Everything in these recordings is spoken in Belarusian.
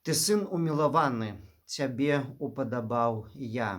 Ты сын умілаваны, цябе упадабаў я.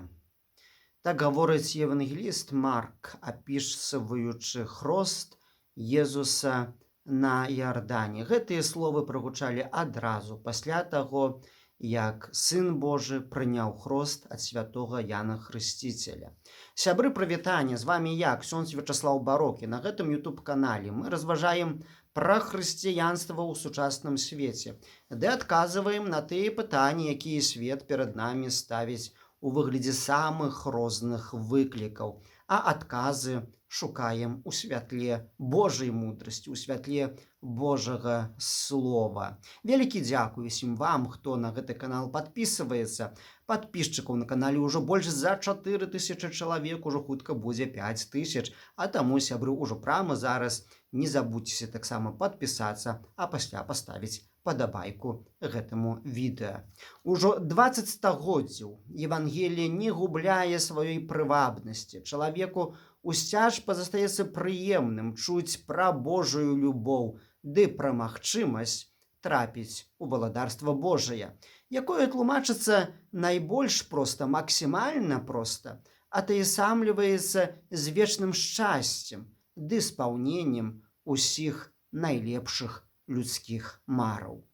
Так гаворыць евангеліст Марк, апісваючы хрост Езуса на Іардане. Гэтыя словы прагучалі адразу пасля таго, як Сын Божы прыняў хрост ад святога Яна Хрысціцеля. Сябры, прывітання, з вами я, ксёндз Вячаслаў Барокі. На гэтым YouTube-канале мы разважаем пра хрысціянства ў сучасным свеце, ды адказваем на тыя пытанні, якія свет перад намі ставіць у выглядзе самых розных выклікаў, а адказы шукаем у святле Божай мудрасці, у святле Божага слова. Вялікі дзякуй усім вам, хто на гэты канал падпісваецца. Падпісчыкаў на канале ўжо больш за 4000 чалавек, ужо хутка будзе 5000, а таму, сябры, ужо прама зараз не забудзьцеся таксама падпісацца, а пасля паставіць падабайку гэтаму відэа. Ужо 20 стагоддзяў Евангелие не губляе сваёй прывабнасці. Чалавеку усцяж пазастаецца прыемным чуць пра Божую любоў ды пра магчымасць трапіць у валадарства Божае, якое тлумачыцца найбольш проста, максімальна проста, атаясамліваецца з вечным шчасцем ды спаўненнем усіх найлепшых людскіх мараў.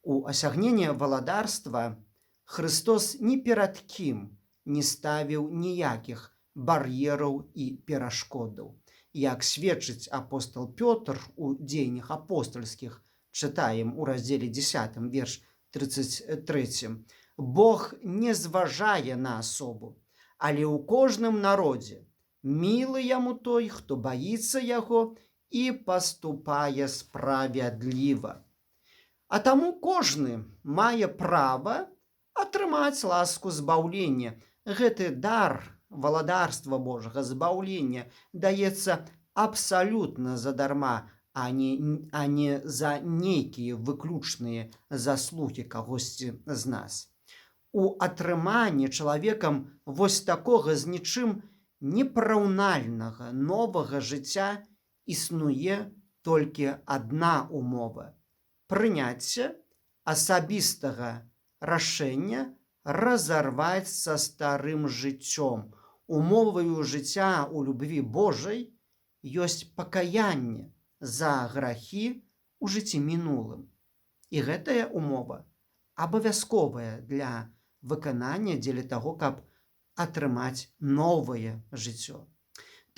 У асягненне валадарства Христос ні перад кім не ставіў ніякіх бар'ераў і перашкодаў. Як сведчыць апостол Пётр у дзеяннях апостальскіх, чытаем у раздзеле 10, верш 33, Бог не зважае на асобу, але ў кожным народзе мілы яму той, хто баіцца яго і паступае справядліва. А таму кожны мае права атрымаць ласку збаўлення. Гэты дар валадарства Божага, збаўлення, даецца абсалютна задарма, а не за нейкія выключныя заслугі кагосьці з нас. У атрыманні чалавекам вось такога з нічым непараўнальнага новага жыцця існуе толькі адна умова – прыняцце асабістага рашэння разарваць са старым жыццём. Умоваю жыцця ў любві Божай ёсць пакаянне за грахі ў жыцці мінулым. І гэтая умова абавязковая для выканання дзеля таго, каб атрымаць новае жыццё.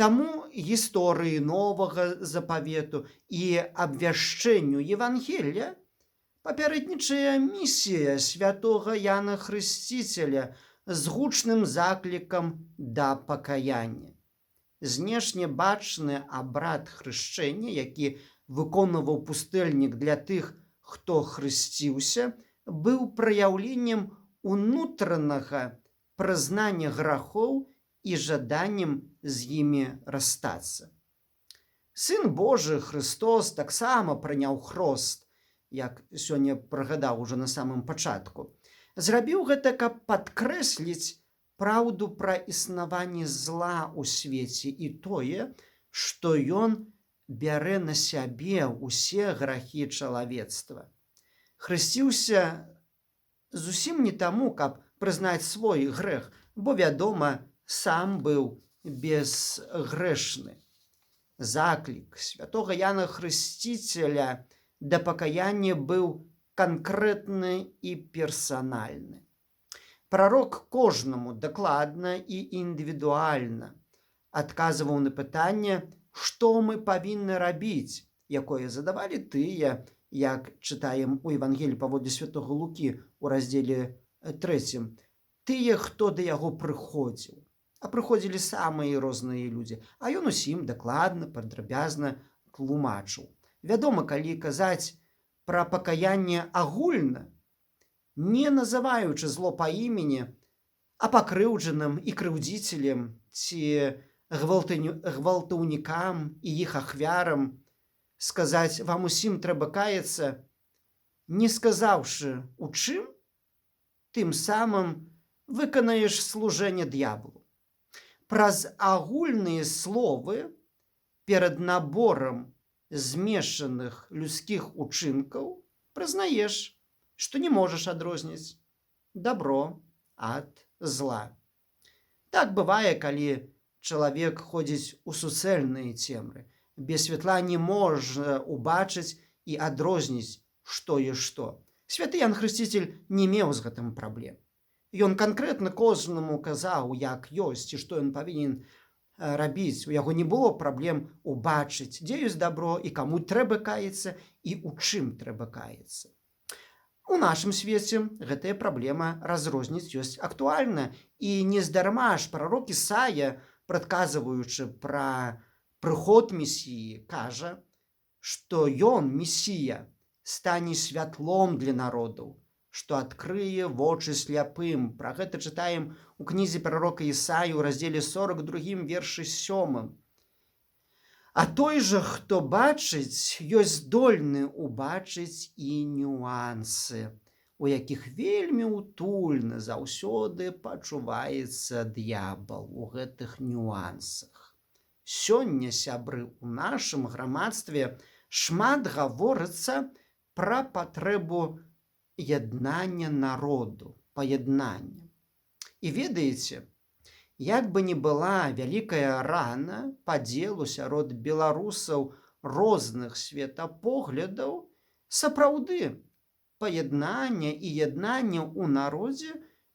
Таму гісторыі новага запавету і абвяшчэнню Евангелія папярэднічае місія святога Яна Хрысціцеля з гучным заклікам да пакаяння. Знешне бачны абрад хрышчэння, які выконваў пустэльнік для тых, хто хрысціўся, быў праяўленнем унутранага прызнання грахоў і жаданнем з імі расстацца. Сын Божы Христос таксама прыняў хрост, як сёння прыгадаў ужо на самым пачатку. Зрабіў гэта, каб падкрэсліць праўду пра існаванне зла ў свеце і тое, што ён бярэ на сябе ўсе грахі чалавецтва. Хрысціўся зусім не таму, каб прызнаць свой грэх, бо, вядома, сам быў безгрэшны. Заклік святога Яна Хрысціцеля да пакаяння быў канкрэтны і персанальны. Прарок кожнаму дакладна і індывідуальна адказваў на пытанне, што мы павінны рабіць, якое задавалі тыя, як чытаем у Евангеліі паводле святога Лукі у раздзеле 3, тыя, хто да яго прыходзіў. А прыходзілі самыя розныя людзі, а ён усім дакладна, падрабязна тлумачыў. Вядома, калі казаць пра пакаянне агульна, не называючы зло па імені, а пакрыўджаным і крыўдзіцелем ці гвалтаўнікам і іх ахвярам, сказаць вам усім трэба каяцца, не сказаўшы у чым, тым самым выканаеш служэнне д'яблу. Праз агульныя словы перад наборам змешаных людскіх учынкаў прызнаеш, што не можаш адрозніць дабро ад зла. Так бывае, калі чалавек ходзіць у суцэльныя цемры. Без святла не можа убачыць і адрозніць, што і што. Святы Ян Хрысціцель не меў з гэтым праблем. Ён канкрэтна кожнаму казаў, як ёсць і што ён павінен рабіць. У яго не было праблем убачыць, дзе ёсць дабро і каму трэба каяцца і ў чым трэба каяцца. У нашым свеце гэтая праблема разрозніць ёсць актуальна, і нездарма ж прарок Ісая, прадказваючы пра прыход Месіі, кажа, што ён, Месія, стане святлом для народаў, што адкрые вочы сляпым. Пра гэта чытаем у кнізе прарока Ісаі ў раздзеле 42, вершы 7. А той жа, хто бачыць, ёсць здольны убачыць і нюансы, у якіх вельмі утульна заўсёды пачуваецца д'ябал у гэтых нюансах. Сёння, сябры, у нашым грамадстве шмат гаворыцца пра патрэбу яднання народу, паяднання. І ведаеце, як бы ні была вялікая рана падзелу сярод беларусаў розных светапоглядаў, сапраўды паяднанне і яднанне ў народзе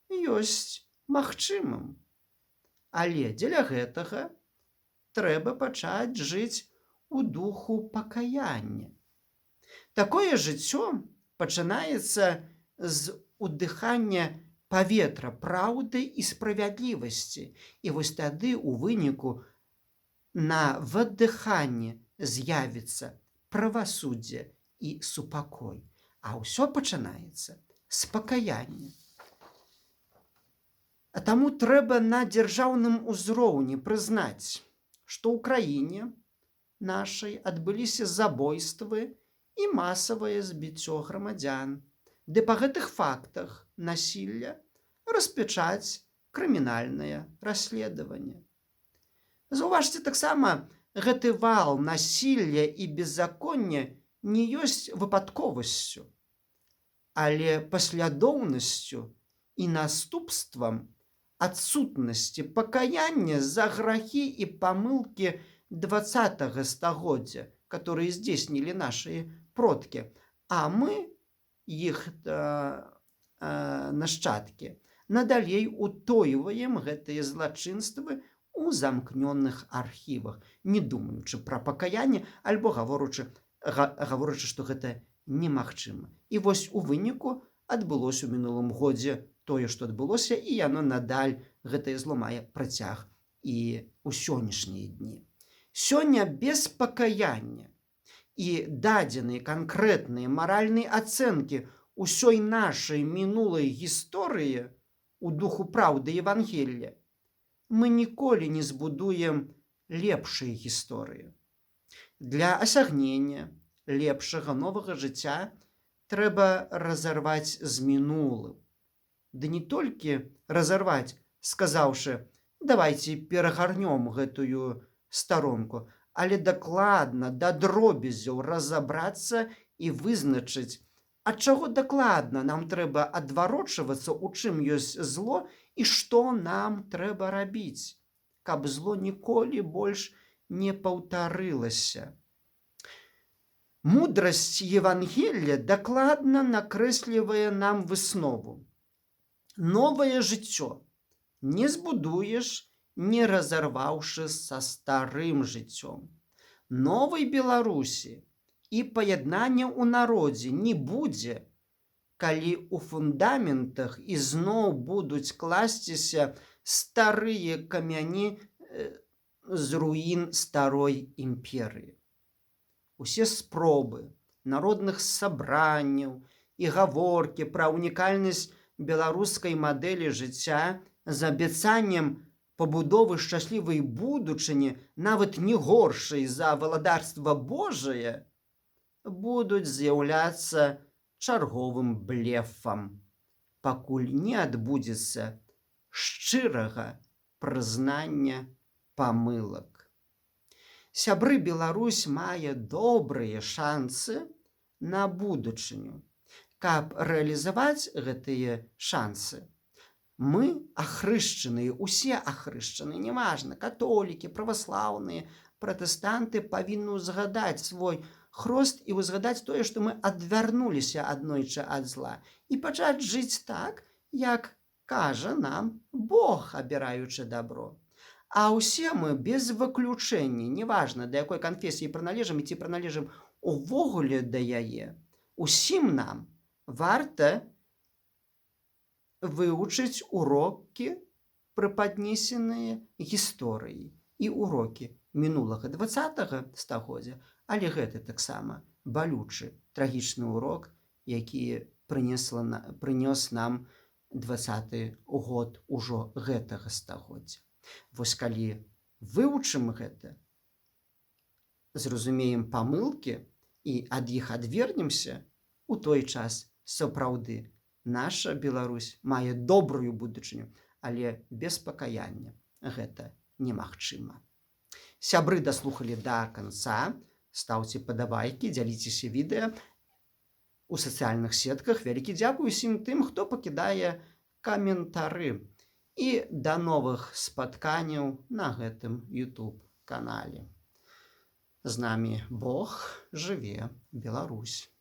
ёсць магчымым. Але дзеля гэтага трэба пачаць жыць у духу пакаяння. Такое жыццё пачынаецца з удыхання паветра праўды і справядлівасці. І вось тады у выніку на выдыханне з'явіцца правасуддзе і супакой. А ўсё пачынаецца з пакаяння. А таму трэба на дзяржаўным узроўні прызнаць, што ў краіне нашай адбыліся забойствы і масавае збіццё грамадзян, ды па гэтых фактах насілля распачаць крымінальнае расследаванне. Заўважце таксама, гэты вал насілля і беззаконня не ёсць выпадковасцю, але паслядоўнасцю і наступствам адсутнасці пакаяння за грахі і памылкі 20-го стагоддзя, которые здзейснілі нашы продкі, а мы, іх нашчадкі, надалей утойваем гэтыя злачынствы у замкнёных архівах, не думаючы пра пакаянне альбо гаворачы, што гэта немагчыма. І вось у выніку адбылося ў мінулым годзе тое, што адбылося, і яно надаль, гэтае зло мае працяг і ў сённяшнія дні. Сёння без пакаяння і дадзеныя канкрэтныя маральныя ацэнкі ўсёй нашай мінулай гісторыі у духу праўды Евангелія мы ніколі не збудуем лепшай гісторыі. Для асягнення лепшага новага жыцця трэба разарваць з мінулым. Ды не толькі разарваць, сказаўшы, давайце перагарнём гэтую старонку, але дакладна да дробязяў разабрацца і вызначыць, ад чаго дакладна нам трэба адварочвацца, у чым ёсць зло і што нам трэба рабіць, каб зло ніколі больш не паўтарылася. Мудрасць Евангелія дакладна накрэслівае нам выснову. Новае жыццё не збудуеш, не разарваўшы са старым жыццём. Новай Беларусі і паяднання ў народзе не будзе, калі ў фундаментах ізноў будуць класціся старыя камяні з руін старой імперыі. Усе спробы народных сабранняў і гаворкі пра унікальнасць беларускай мадэлі жыцця з абяцаннем пабудовы шчаслівай будучыні, нават не горшай за валадарства Божае, будуць з'яўляцца чарговым блефам, пакуль не адбудзецца шчырага прызнання памылак. Сябры, Беларусь мае добрыя шансы на будучыню, каб рэалізаваць гэтыя шансы, мы ахрышчаныя, усе ахрышчаныя, неважна, католікі, праваслаўныя, пратэстанты павінны ўзгадаць свой хрост і ўзгадаць тое, што мы адвярнуліся аднойчы ад зла і пачаць жыць так, як кажа нам Бог, абіраючы дабро. А ўсе мы без выключэння, неважна, да якой канфесіі прыналежым і ці прыналежым увогуле да яе, усім нам варта вывучыць урокі, прыпаднесеныя гісторыі і урокі мінулага 20-га стагоддзя, але гэта таксама балючы, трагічны урок, які прынёс нам 20-й год ужо гэтага стагоддзя. Вось калі вывучым гэта, зразумеем памылкі і ад іх адвернемся, у той час сапраўды наша Беларусь мае добрую будучыню, але без пакаяння гэта немагчыма. Сябры даслухалі да канца, стаўце падабайкі, дзяліцеся відэа у сацыяльных сетках. Вялікі дзякуй усім тым, хто пакідае каментары. І да новых спатканняў на гэтым YouTube-канале. З намі Бог, жыве Беларусь!